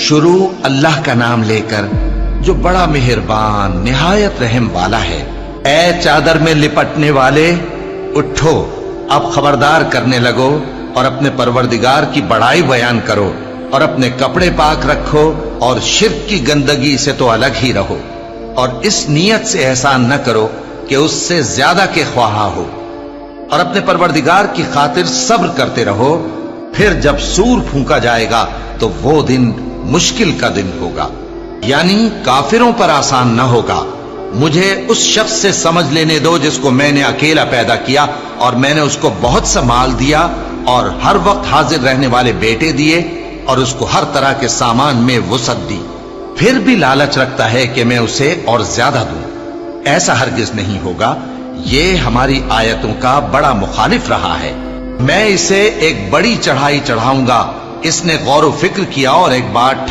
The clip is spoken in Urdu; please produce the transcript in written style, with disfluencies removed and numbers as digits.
شروع اللہ کا نام لے کر جو بڑا مہربان نہایت رحم والا ہے۔ اے چادر میں لپٹنے والے، اٹھو، اب خبردار کرنے لگو اور اپنے پروردگار کی بڑائی بیان کرو، اور اپنے کپڑے پاک رکھو اور شرک کی گندگی سے تو الگ ہی رہو، اور اس نیت سے احسان نہ کرو کہ اس سے زیادہ کے خواہاں ہو، اور اپنے پروردگار کی خاطر صبر کرتے رہو۔ پھر جب سور پھونکا جائے گا تو وہ دن مشکل کا دن ہوگا، یعنی کافروں پر آسان نہ ہوگا۔ مجھے اس شخص سے سمجھ لینے دو جس کو میں نے اکیلا پیدا کیا، اور میں نے اس کو بہت سا مال دیا اور ہر وقت حاضر رہنے والے بیٹے دیے، اور اس کو ہر طرح کے سامان میں وسعت دی، پھر بھی لالچ رکھتا ہے کہ میں اسے اور زیادہ دوں۔ ایسا ہرگز نہیں ہوگا، یہ ہماری آیتوں کا بڑا مخالف رہا ہے۔ میں اسے ایک بڑی چڑھائی چڑھاؤں گا۔ اس نے غور و فکر کیا اور ایک بات